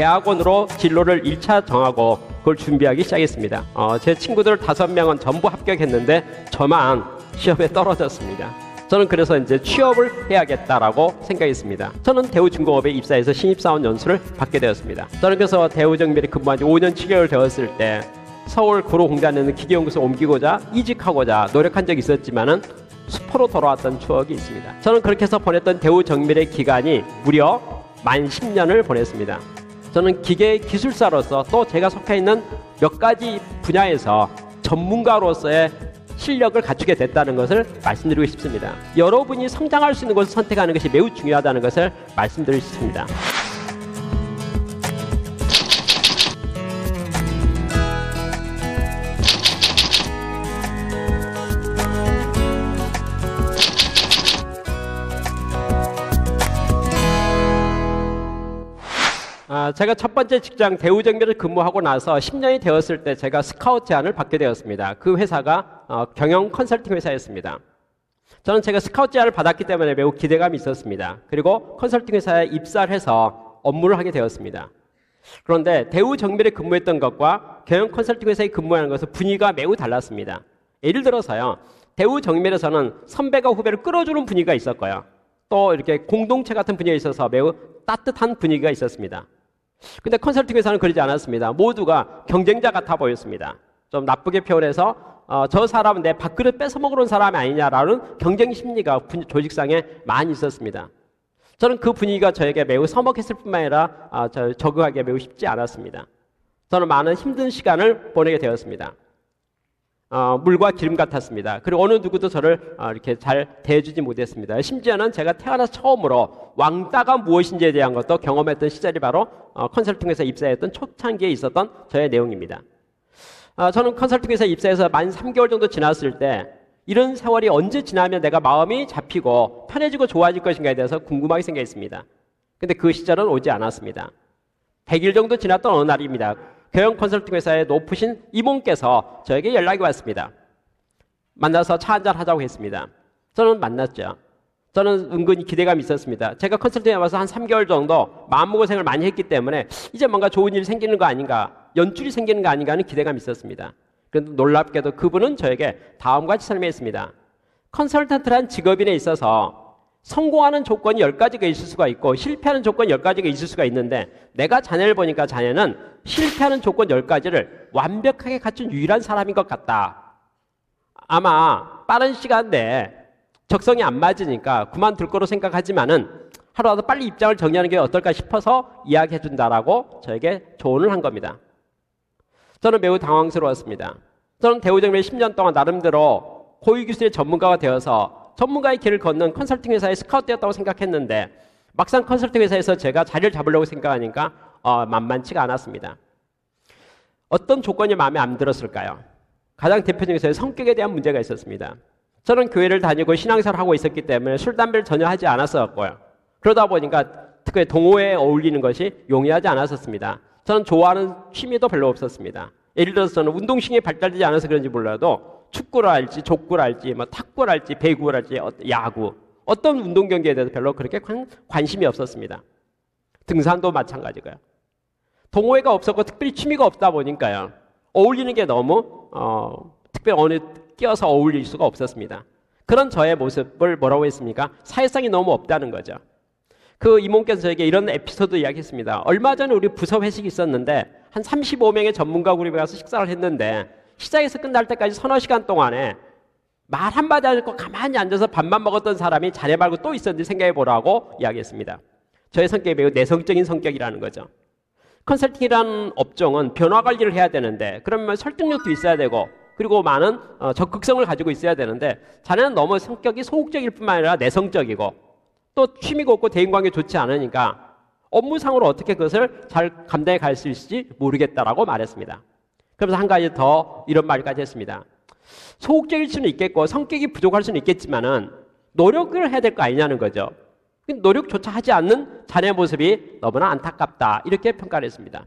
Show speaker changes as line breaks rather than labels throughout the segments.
대학원으로 진로를 1차 정하고 그걸 준비하기 시작했습니다. 제 친구들 5명은 전부 합격했는데 저만 시험에 떨어졌습니다. 저는 그래서 이제 취업을 해야겠다라고 생각했습니다. 저는 대우중공업에 입사해서 신입사원 연수를 받게 되었습니다. 저는 그래서 대우정밀에 근무한 지 5년 7개월 되었을 때 서울 구로공단에 있는 기계연구소 옮기고자 이직하고자 노력한 적이 있었지만은 수포로 돌아왔던 추억이 있습니다. 저는 그렇게 해서 보냈던 대우정밀의 기간이 무려 만 10년을 보냈습니다. 저는 기계 기술사로서 또 제가 속해 있는 몇 가지 분야에서 전문가로서의 실력을 갖추게 됐다는 것을 말씀드리고 싶습니다. 여러분이 성장할 수 있는 것을 선택하는 것이 매우 중요하다는 것을 말씀드리고 싶습니다. 제가 첫 번째 직장 대우정밀을 근무하고 나서 10년이 되었을 때 제가 스카우트 제안을 받게 되었습니다. 그 회사가 경영 컨설팅 회사였습니다. 저는 제가 스카우트 제안을 받았기 때문에 매우 기대감이 있었습니다. 그리고 컨설팅 회사에 입사를 해서 업무를 하게 되었습니다. 그런데 대우정밀에 근무했던 것과 경영 컨설팅 회사에 근무하는 것은 분위기가 매우 달랐습니다. 예를 들어서요, 대우정밀에서는 선배가 후배를 끌어주는 분위기가 있었고요, 또 이렇게 공동체 같은 분위기가 있어서 매우 따뜻한 분위기가 있었습니다. 근데 컨설팅 회사는 그러지 않았습니다. 모두가 경쟁자 같아 보였습니다. 좀 나쁘게 표현해서 저 사람은 내 밥그릇 뺏어먹으러 온 사람이 아니냐라는 경쟁 심리가 조직상에 많이 있었습니다. 저는 그 분위기가 저에게 매우 서먹했을 뿐만 아니라 적응하기 매우 쉽지 않았습니다. 저는 많은 힘든 시간을 보내게 되었습니다. 물과 기름 같았습니다. 그리고 어느 누구도 저를 이렇게 잘 대해주지 못했습니다. 심지어는 제가 태어나서 처음으로 왕따가 무엇인지에 대한 것도 경험했던 시절이 바로 컨설팅 회사에 입사했던 초창기에 있었던 저의 내용입니다. 저는 컨설팅 회사에 입사해서 만 3개월 정도 지났을 때 이런 세월이 언제 지나면 내가 마음이 잡히고 편해지고 좋아질 것인가에 대해서 궁금하게 생각했습니다. 근데 그 시절은 오지 않았습니다. 100일 정도 지났던 어느 날입니다. 경영 컨설팅 회사의 높으신 이모께서 저에게 연락이 왔습니다. 만나서 차 한잔 하자고 했습니다. 저는 만났죠. 저는 은근히 기대감이 있었습니다. 제가 컨설팅에 와서 한 3개월 정도 마음고생을 많이 했기 때문에 이제 뭔가 좋은 일이 생기는 거 아닌가, 연줄이 생기는 거 아닌가 하는 기대감이 있었습니다. 그런데 놀랍게도 그분은 저에게 다음과 같이 설명했습니다. 컨설턴트란 직업인에 있어서 성공하는 조건이 10가지가 있을 수가 있고 실패하는 조건이 10가지가 있을 수가 있는데, 내가 자네를 보니까 자네는 실패하는 조건 10가지를 완벽하게 갖춘 유일한 사람인 것 같다. 아마 빠른 시간 내에 적성이 안 맞으니까 그만둘 거로 생각하지만은 하루라도 빨리 입장을 정리하는 게 어떨까 싶어서 이야기해 준다라고 저에게 조언을 한 겁니다. 저는 매우 당황스러웠습니다. 저는 대우정밀 10년 동안 나름대로 고위기술의 전문가가 되어서 전문가의 길을 걷는 컨설팅 회사의 스카우트였다고 생각했는데, 막상 컨설팅 회사에서 제가 자리를 잡으려고 생각하니까 만만치가 않았습니다. 어떤 조건이 마음에 안 들었을까요? 가장 대표적인 것은 성격에 대한 문제가 있었습니다. 저는 교회를 다니고 신앙생활을 하고 있었기 때문에 술, 담배를 전혀 하지 않았었고요. 그러다 보니까 특히 동호회에 어울리는 것이 용이하지 않았었습니다. 저는 좋아하는 취미도 별로 없었습니다. 예를 들어서 저는 운동신경이 발달되지 않아서 그런지 몰라도 축구를 할지 족구를 할지 탁구를 할지 배구를 할지 야구, 어떤 운동 경기에 대해서 별로 그렇게 관심이 없었습니다. 등산도 마찬가지고요. 동호회가 없었고 특별히 취미가 없다 보니까요, 어울리는 게 너무 특별히 어느 끼어서 어울릴 수가 없었습니다. 그런 저의 모습을 뭐라고 했습니까? 사회성이 너무 없다는 거죠. 그 이모께서 저에게 이런 에피소드 이야기했습니다. 얼마 전에 우리 부서 회식이 있었는데 한 35명의 전문가 그룹에 가서 식사를 했는데 시작에서 끝날 때까지 서너 시간 동안에 말 한마디 안 듣고 가만히 앉아서 밥만 먹었던 사람이 자네 말고 또 있었는지 생각해 보라고 이야기했습니다. 저의 성격이 매우 내성적인 성격이라는 거죠. 컨설팅이라는 업종은 변화 관리를 해야 되는데, 그러면 설득력도 있어야 되고, 그리고 많은 적극성을 가지고 있어야 되는데, 자네는 너무 성격이 소극적일 뿐만 아니라 내성적이고 또 취미가 없고 대인관계 좋지 않으니까 업무상으로 어떻게 그것을 잘 감당해 갈 수 있을지 모르겠다라고 말했습니다. 그래서 한 가지 더 이런 말까지 했습니다. 소극적일 수는 있겠고 성격이 부족할 수는 있겠지만은 노력을 해야 될 거 아니냐는 거죠. 노력조차 하지 않는 자네 모습이 너무나 안타깝다, 이렇게 평가를 했습니다.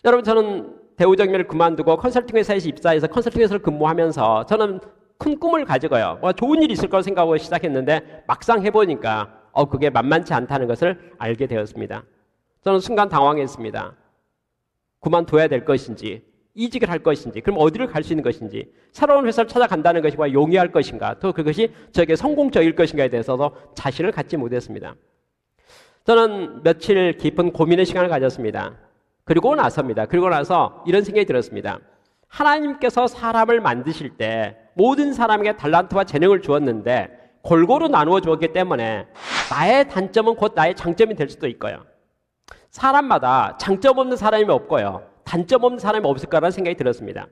여러분, 저는 대우정밀을 그만두고 컨설팅 회사에서 입사해서 컨설팅 회사를 근무하면서 저는 큰 꿈을 가지고요, 좋은 일이 있을 거라고 생각하고 시작했는데 막상 해보니까 그게 만만치 않다는 것을 알게 되었습니다. 저는 순간 당황했습니다. 그만둬야 될 것인지, 이직을 할 것인지, 그럼 어디를 갈 수 있는 것인지, 새로운 회사를 찾아간다는 것이 과연 용이할 것인가, 또 그것이 저에게 성공적일 것인가에 대해서도 자신을 갖지 못했습니다. 저는 며칠 깊은 고민의 시간을 가졌습니다. 그리고 나서 이런 생각이 들었습니다. 하나님께서 사람을 만드실 때 모든 사람에게 달란트와 재능을 주었는데 골고루 나누어 주었기 때문에 나의 단점은 곧 나의 장점이 될 수도 있고요. 사람마다 장점 없는 사람이 없고요. 단점 없는 사람이 없을 거라는 생각이 들었습니다.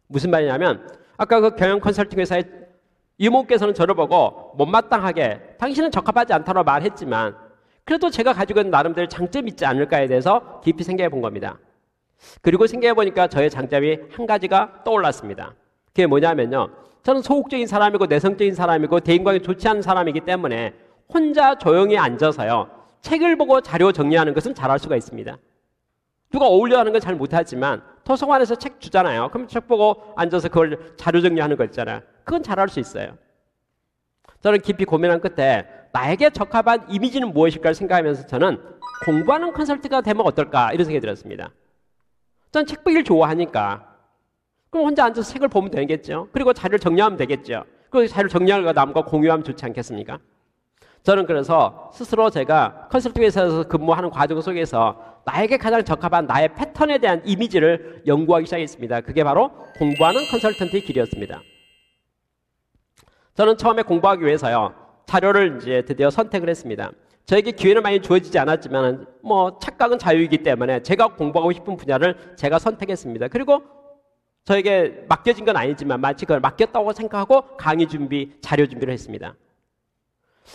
무슨 말이냐면 아까 그 경영 컨설팅 회사의 이모께서는 저를 보고 못마땅하게 당신은 적합하지 않다고 말했지만 그래도 제가 가지고 있는 나름대로 장점이 있지 않을까에 대해서 깊이 생각해 본 겁니다. 그리고 생각해 보니까 저의 장점이 한 가지가 떠올랐습니다. 그게 뭐냐면요. 저는 소극적인 사람이고 내성적인 사람이고 대인관계 좋지 않은 사람이기 때문에 혼자 조용히 앉아서요. 책을 보고 자료 정리하는 것은 잘할 수가 있습니다. 누가 어울려 하는 건 잘 못하지만 도서관에서 책 주잖아요. 그럼 책 보고 앉아서 그걸 자료 정리하는 거 있잖아요. 그건 잘할 수 있어요. 저는 깊이 고민한 끝에 나에게 적합한 이미지는 무엇일까를 생각하면서 저는 공부하는 컨설팅가 되면 어떨까 이런 생각이 들었습니다. 저는 책 보기를 좋아하니까 그럼 혼자 앉아서 책을 보면 되겠죠. 그리고 자료를 정리하면 되겠죠. 그리고 자료를 정리하고 남과 공유하면 좋지 않겠습니까? 저는 그래서 스스로 제가 컨설팅 회사에서 근무하는 과정 속에서 나에게 가장 적합한 나의 패턴에 대한 이미지를 연구하기 시작했습니다. 그게 바로 공부하는 컨설턴트의 길이었습니다. 저는 처음에 공부하기 위해서요. 자료를 이제 드디어 선택을 했습니다. 저에게 기회는 많이 주어지지 않았지만 착각은 자유이기 때문에 제가 공부하고 싶은 분야를 제가 선택했습니다. 그리고 저에게 맡겨진 건 아니지만 마치 그걸 맡겼다고 생각하고 강의 준비, 자료 준비를 했습니다.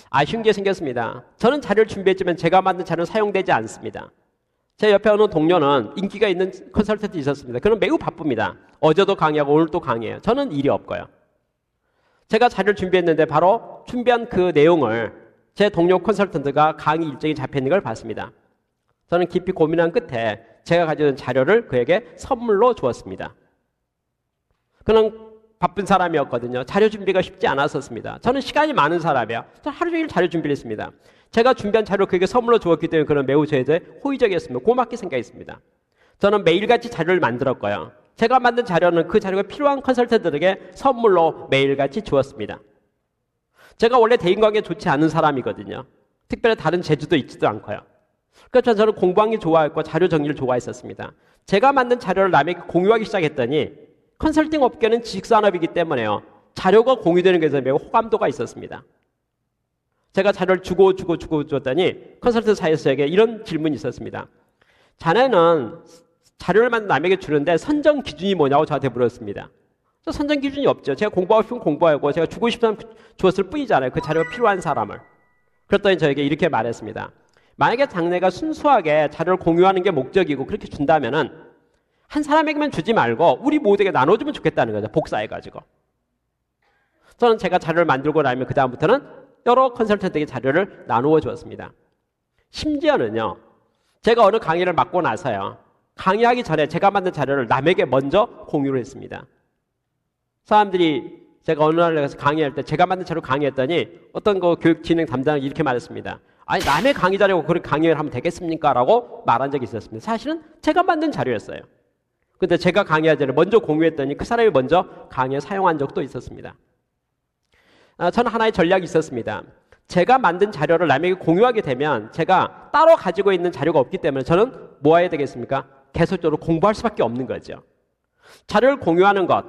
아쉬운 게 생겼습니다. 저는 자료를 준비했지만 제가 만든 자료는 사용되지 않습니다. 제 옆에 어느 동료는 인기가 있는 컨설턴트 있었습니다. 그는 매우 바쁩니다. 어제도 강의하고 오늘 또 강의해요. 저는 일이 없고요. 제가 자료를 준비했는데 바로 준비한 그 내용을 제 동료 컨설턴트가 강의 일정이 잡혀있는 걸 봤습니다. 저는 깊이 고민한 끝에 제가 가지고 있는 자료를 그에게 선물로 주었습니다. 그는 바쁜 사람이었거든요. 자료 준비가 쉽지 않았었습니다. 저는 시간이 많은 사람이에요. 저는 하루 종일 자료 준비를 했습니다. 제가 준비한 자료 그에게 선물로 주었기 때문에 그는 매우 저에 대해 호의적이었습니다. 고맙게 생각했습니다. 저는 매일같이 자료를 만들었고요. 제가 만든 자료는 그 자료가 필요한 컨설턴트들에게 선물로 매일같이 주었습니다. 제가 원래 대인관계 좋지 않은 사람이거든요. 특별히 다른 재주도 있지도 않고요. 그래서 저는 공부하는 게 좋아했고 자료 정리를 좋아했었습니다. 제가 만든 자료를 남에게 공유하기 시작했더니 컨설팅 업계는 지식산업이기 때문에요. 자료가 공유되는 것에 매우 호감도가 있었습니다. 제가 자료를 주고 줬더니 컨설팅 사이에서 저에게 이런 질문이 있었습니다. 자네는 자료를 만든 남에게 주는데 선정 기준이 뭐냐고 저한테 물었습니다. 저 선정 기준이 없죠. 제가 공부하고 싶으면 공부하고 제가 주고 싶으면 주었을 뿐이잖아요. 그 자료가 필요한 사람을. 그랬더니 저에게 이렇게 말했습니다. 만약에 자네가 순수하게 자료를 공유하는 게 목적이고 그렇게 준다면은 한 사람에게만 주지 말고 우리 모두에게 나눠주면 좋겠다는 거죠. 복사해가지고. 저는 제가 자료를 만들고 나면 그 다음부터는 여러 컨설턴트에게 자료를 나누어 주었습니다. 심지어는요. 제가 어느 강의를 맡고 나서요. 강의하기 전에 제가 만든 자료를 남에게 먼저 공유를 했습니다. 사람들이 제가 어느 날 가서 강의할 때 제가 만든 자료 강의했더니 어떤 거 교육 진행 담당이 이렇게 말했습니다. 아니 남의 강의 자료고 그렇게 강의를 하면 되겠습니까? 라고 말한 적이 있었습니다. 사실은 제가 만든 자료였어요. 근데 제가 강의할 때를 먼저 공유했더니 그 사람이 먼저 강의에 사용한 적도 있었습니다. 저는 하나의 전략이 있었습니다. 제가 만든 자료를 남에게 공유하게 되면 제가 따로 가지고 있는 자료가 없기 때문에 저는 뭐 해야 되겠습니까? 계속적으로 공부할 수밖에 없는 거죠. 자료를 공유하는 것,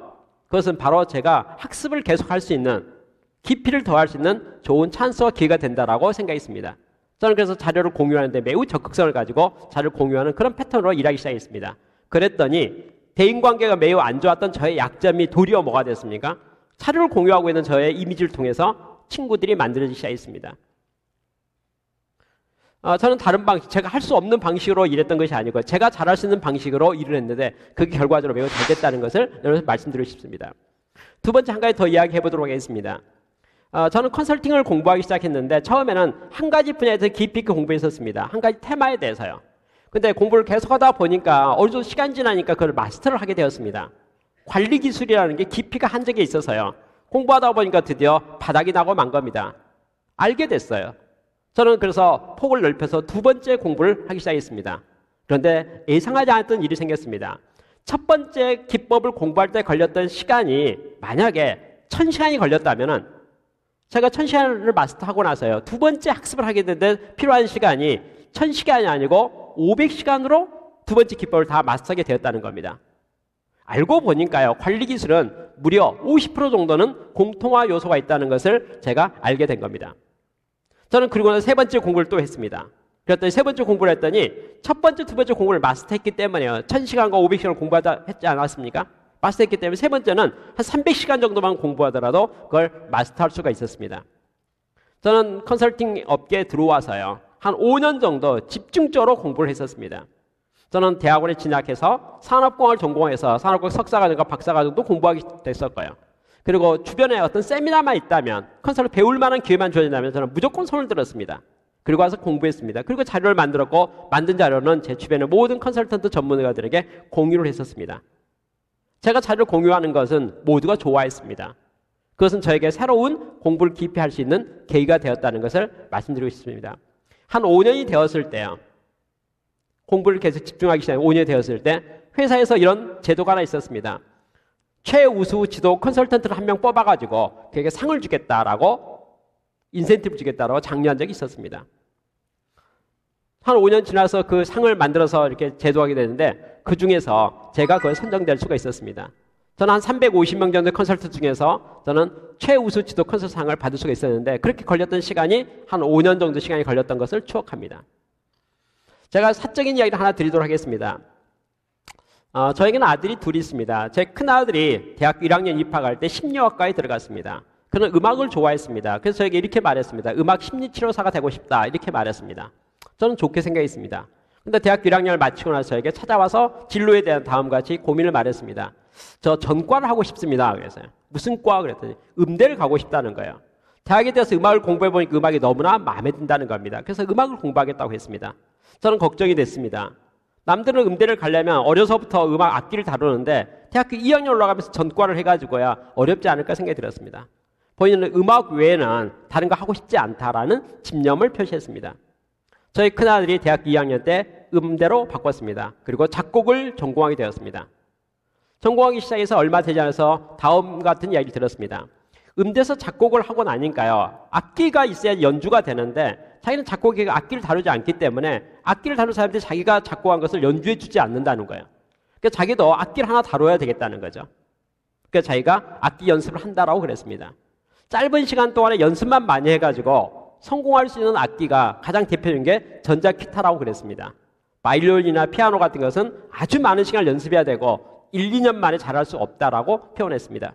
그것은 바로 제가 학습을 계속할 수 있는, 깊이를 더할 수 있는 좋은 찬스와 기회가 된다라고 생각했습니다. 저는 그래서 자료를 공유하는데 매우 적극성을 가지고 자료를 공유하는 그런 패턴으로 일하기 시작했습니다. 그랬더니 대인관계가 매우 안 좋았던 저의 약점이 도리어 뭐가 됐습니까? 자료를 공유하고 있는 저의 이미지를 통해서 친구들이 만들어지기 시작했습니다. 저는 다른 방식, 제가 할 수 없는 방식으로 일했던 것이 아니고 제가 잘할 수 있는 방식으로 일을 했는데 그게 결과적으로 매우 잘 됐다는 것을 여러분 말씀드리고 싶습니다. 두 번째 한 가지 더 이야기해 보도록 하겠습니다. 저는 컨설팅을 공부하기 시작했는데 처음에는 한 가지 분야에서 깊이 있게 공부했었습니다. 한 가지 테마에 대해서요. 근데 공부를 계속하다 보니까 어느 정도 시간 지나니까 그걸 마스터를 하게 되었습니다. 관리 기술이라는 게 깊이가 한정에 있어서요. 공부하다 보니까 드디어 바닥이 나고 만 겁니다. 알게 됐어요. 저는 그래서 폭을 넓혀서 두 번째 공부를 하기 시작했습니다. 그런데 예상하지 않았던 일이 생겼습니다. 첫 번째 기법을 공부할 때 걸렸던 시간이 만약에 1000시간이 걸렸다면은 제가 1000시간을 마스터하고 나서요. 두 번째 학습을 하게 되는데 필요한 시간이 1000시간이 아니고 500시간으로 두 번째 기법을 다 마스터하게 되었다는 겁니다. 알고 보니까요. 관리 기술은 무려 50% 정도는 공통화 요소가 있다는 것을 제가 알게 된 겁니다. 저는 그리고 나서 세 번째 공부를 또 했습니다. 그랬더니 세 번째 공부를 했더니 첫 번째, 두 번째 공부를 마스터했기 때문에요. 1000시간과 500시간을 공부하다 했지 않았습니까? 마스터했기 때문에 세 번째는 한 300시간 정도만 공부하더라도 그걸 마스터할 수가 있었습니다. 저는 컨설팅 업계에 들어와서요. 한 5년 정도 집중적으로 공부를 했었습니다. 저는 대학원에 진학해서 산업공학을 전공해서 산업공학 석사과정과 박사과정도 공부하게 됐었고요. 그리고 주변에 어떤 세미나만 있다면 컨설팅 배울 만한 기회만 주어진다면 저는 무조건 손을 들었습니다. 그리고 와서 공부했습니다. 그리고 자료를 만들었고 만든 자료는 제 주변의 모든 컨설턴트 전문가들에게 공유를 했었습니다. 제가 자료를 공유하는 것은 모두가 좋아했습니다. 그것은 저에게 새로운 공부를 깊이 할 수 있는 계기가 되었다는 것을 말씀드리고 싶습니다. 한 5년이 되었을 때요. 공부를 계속 집중하기 시작한 5년이 되었을 때 회사에서 이런 제도가 하나 있었습니다. 최우수 지도 컨설턴트를 한 명 뽑아가지고 그에게 상을 주겠다라고 인센티브 주겠다라고 장려한 적이 있었습니다. 한 5년 지나서 그 상을 만들어서 이렇게 제도하게 되는데 그 중에서 제가 그걸 선정될 수가 있었습니다. 저는 한 350명 정도의 컨설턴트 중에서 저는 최우수 지도 컨설상을 받을 수가 있었는데 그렇게 걸렸던 시간이 한 5년 정도 시간이 걸렸던 것을 추억합니다. 제가 사적인 이야기를 하나 드리도록 하겠습니다. 저에게는 아들이 둘이 있습니다. 제 큰아들이 대학교 1학년 입학할 때 심리학과에 들어갔습니다. 그는 음악을 좋아했습니다. 그래서 저에게 이렇게 말했습니다. 음악 심리치료사가 되고 싶다 이렇게 말했습니다. 저는 좋게 생각했습니다. 근데 대학교 1학년을 마치고 나서 저에게 찾아와서 진로에 대한 다음과 같이 고민을 말했습니다. 저 전과를 하고 싶습니다. 그래서요. 무슨 과? 그랬더니 음대를 가고 싶다는 거예요. 대학에 대해서 음악을 공부해보니까 음악이 너무나 마음에 든다는 겁니다. 그래서 음악을 공부하겠다고 했습니다. 저는 걱정이 됐습니다. 남들은 음대를 가려면 어려서부터 음악 악기를 다루는데 대학교 2학년 올라가면서 전과를 해가지고야 어렵지 않을까 생각이 들었습니다. 본인은 음악 외에는 다른 거 하고 싶지 않다라는 집념을 표시했습니다. 저희 큰아들이 대학교 2학년 때 음대로 바꿨습니다. 그리고 작곡을 전공하게 되었습니다. 전공하기 시작해서 얼마 되지 않아서 다음 같은 이야기를 들었습니다. 음대에서 작곡을 하고 나니까요. 악기가 있어야 연주가 되는데 자기는 작곡에 악기를 다루지 않기 때문에 악기를 다루는 사람들이 자기가 작곡한 것을 연주해 주지 않는다는 거예요. 그러니까 자기도 악기를 하나 다뤄야 되겠다는 거죠. 그러니까 자기가 악기 연습을 한다라고 그랬습니다. 짧은 시간 동안에 연습만 많이 해가지고 성공할 수 있는 악기가 가장 대표적인 게 전자기타라고 그랬습니다. 바이올린이나 피아노 같은 것은 아주 많은 시간을 연습해야 되고 1, 2년 만에 잘할 수 없다라고 표현했습니다.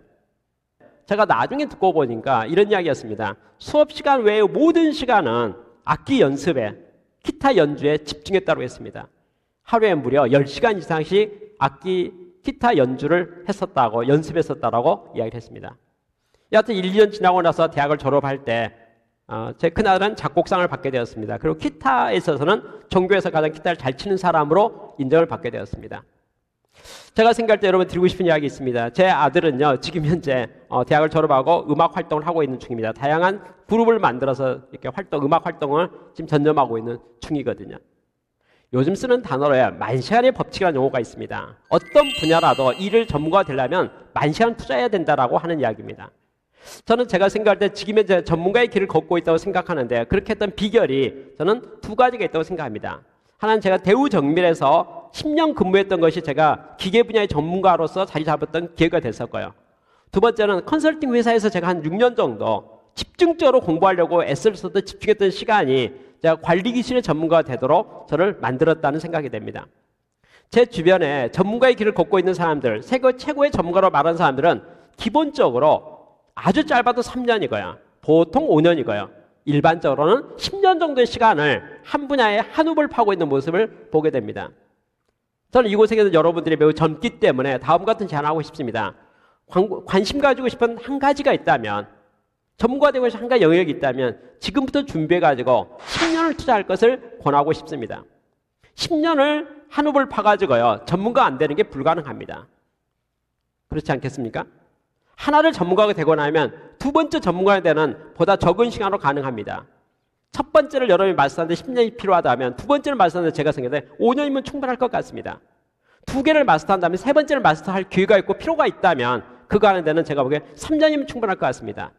제가 나중에 듣고 보니까 이런 이야기였습니다. 수업 시간 외의 모든 시간은 악기 연습에, 기타 연주에 집중했다고 했습니다. 하루에 무려 10시간 이상씩 악기, 기타 연주를 했었다고, 연습했었다고 이야기를 했습니다. 여하튼 1, 2년 지나고 나서 대학을 졸업할 때 제 큰아들은 작곡상을 받게 되었습니다. 그리고 기타에 있어서는 전교에서 가장 기타를 잘 치는 사람으로 인정을 받게 되었습니다. 제가 생각할 때 여러분 드리고 싶은 이야기 있습니다. 제 아들은요, 지금 현재 대학을 졸업하고 음악 활동을 하고 있는 중입니다. 다양한 그룹을 만들어서 이렇게 음악 활동을 지금 전념하고 있는 중이거든요. 요즘 쓰는 단어로요, 만시간의 법칙이라는 용어가 있습니다. 어떤 분야라도 일을 전문가가 되려면 만시간 투자해야 된다라고 하는 이야기입니다. 저는 제가 생각할 때 지금 현재 전문가의 길을 걷고 있다고 생각하는데 그렇게 했던 비결이 저는 두 가지가 있다고 생각합니다. 하나는 제가 대우정밀에서 10년 근무했던 것이 제가 기계 분야의 전문가로서 자리 잡았던 기회가 됐었고요. 두 번째는 컨설팅 회사에서 제가 한 6년 정도 집중적으로 공부하려고 애쓸 써도 집중했던 시간이 제가 관리 기술의 전문가가 되도록 저를 만들었다는 생각이 됩니다. 제 주변에 전문가의 길을 걷고 있는 사람들, 세계 최고의 전문가로 말하는 사람들은 기본적으로 아주 짧아도 3년이고요. 보통 5년이고요. 일반적으로는 10년 정도의 시간을 한 분야에 한 흡을 파고 있는 모습을 보게 됩니다. 저는 이곳에 계신 여러분들이 매우 젊기 때문에 다음 같은 제안을 하고 싶습니다. 관심 가지고 싶은 한 가지가 있다면, 전문가 되고 싶은 한 가지 영역이 있다면 지금부터 준비해가지고 10년을 투자할 것을 권하고 싶습니다. 10년을 한 흡을 파가지고요. 전문가 안 되는 게 불가능합니다. 그렇지 않겠습니까? 하나를 전문가가 되고 나면 두 번째 전문가가 되는 보다 적은 시간으로 가능합니다. 첫 번째를 여러분이 마스터하는데 10년이 필요하다면 두 번째를 마스터하는데 제가 생각하는데 5년이면 충분할 것 같습니다. 두 개를 마스터한다면 세 번째를 마스터할 기회가 있고 필요가 있다면 그거 하는 데는 제가 보기에 3년이면 충분할 것 같습니다.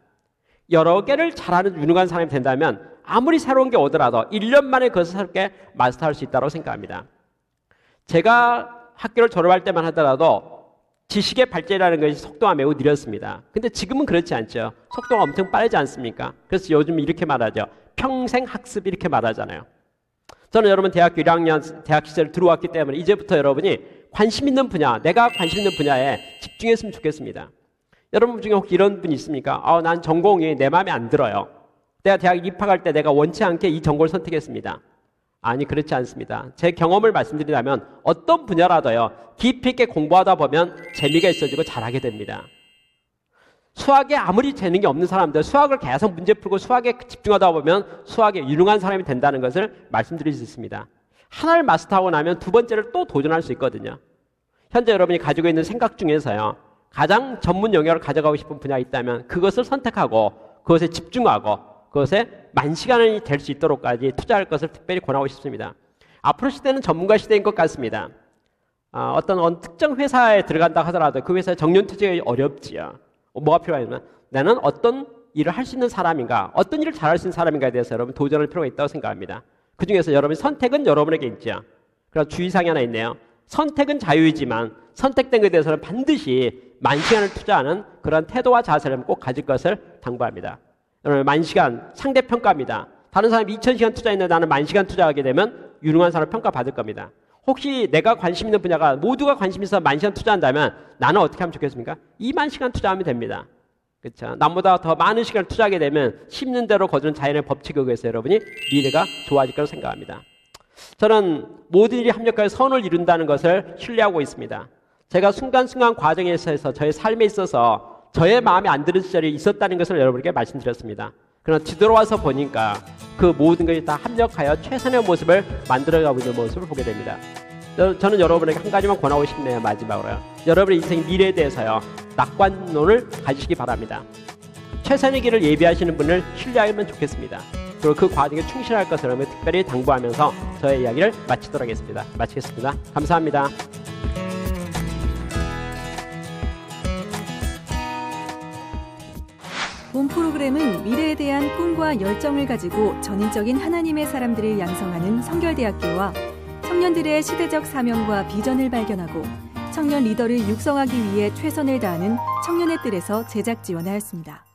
여러 개를 잘하는 유능한 사람이 된다면 아무리 새로운 게 오더라도 1년 만에 그것을 새롭게 마스터할 수 있다고 생각합니다. 제가 학교를 졸업할 때만 하더라도 지식의 발전이라는 것이 속도가 매우 느렸습니다. 근데 지금은 그렇지 않죠. 속도가 엄청 빠르지 않습니까? 그래서 요즘 이렇게 말하죠. 평생 학습 이렇게 말하잖아요. 저는 여러분 대학교 1학년 대학 시절 들어왔기 때문에 이제부터 여러분이 관심 있는 분야, 내가 관심 있는 분야에 집중했으면 좋겠습니다. 여러분 중에 혹시 이런 분이 있습니까? 난 전공이 내 마음에 안 들어요. 내가 대학 입학할 때 내가 원치 않게 이 전공을 선택했습니다. 아니, 그렇지 않습니다. 제 경험을 말씀드리자면 어떤 분야라도요, 깊이 있게 공부하다 보면 재미가 있어지고 잘하게 됩니다. 수학에 아무리 재능이 없는 사람들, 수학을 계속 문제 풀고 수학에 집중하다 보면 수학에 유능한 사람이 된다는 것을 말씀드릴 수 있습니다. 하나를 마스터하고 나면 두 번째를 또 도전할 수 있거든요. 현재 여러분이 가지고 있는 생각 중에서요, 가장 전문 영역을 가져가고 싶은 분야가 있다면 그것을 선택하고 그것에 집중하고 그것에 만시간이 될 수 있도록까지 투자할 것을 특별히 권하고 싶습니다. 앞으로 시대는 전문가 시대인 것 같습니다. 어떤 특정 회사에 들어간다 하더라도 그 회사에 정년 퇴직이 어렵지요. 뭐가 필요하냐면 나는 어떤 일을 할 수 있는 사람인가, 어떤 일을 잘할 수 있는 사람인가에 대해서 여러분 도전할 필요가 있다고 생각합니다. 그 중에서 여러분의 선택은 여러분에게 있죠. 그래서 주의사항이 하나 있네요. 선택은 자유이지만 선택된 것에 대해서는 반드시 만시간을 투자하는 그런 태도와 자세를 꼭 가질 것을 당부합니다. 여러분, 만시간 상대평가입니다. 다른 사람이 2000시간 투자했는데 나는 만시간 투자하게 되면 유능한 사람 평가받을 겁니다. 혹시 내가 관심 있는 분야가 모두가 관심 있어서 만시간 투자한다면 나는 어떻게 하면 좋겠습니까? 2만 시간 투자하면 됩니다. 그렇죠? 남보다 더 많은 시간을 투자하게 되면 심는 대로 거두는 자연의 법칙에 의해서 여러분이 미래가 좋아질 거라고 생각합니다. 저는 모든 일이 합력하여 선을 이룬다는 것을 신뢰하고 있습니다. 제가 순간순간 과정에 있어서 저의 삶에 있어서 저의 마음에 안 드는 시절이 있었다는 것을 여러분에게 말씀드렸습니다. 그러나 뒤돌아와서 보니까 그 모든 것이 다 합력하여 최선의 모습을 만들어가고 있는 모습을 보게 됩니다. 저는 여러분에게 한 가지만 권하고 싶네요. 마지막으로요. 여러분의 인생 미래에 대해서요, 낙관론을 가지시기 바랍니다. 최선의 길을 예비하시는 분을 신뢰하면 좋겠습니다. 그리고 그 과정에 충실할 것을 특별히 당부하면서 저의 이야기를 마치도록 하겠습니다. 마치겠습니다. 감사합니다.
본 프로그램은 미래에 대한 꿈과 열정을 가지고 전인적인 하나님의 사람들을 양성하는 성결대학교와 청년들의 시대적 사명과 비전을 발견하고 청년 리더를 육성하기 위해 최선을 다하는 청년의 뜰에서 제작 지원하였습니다.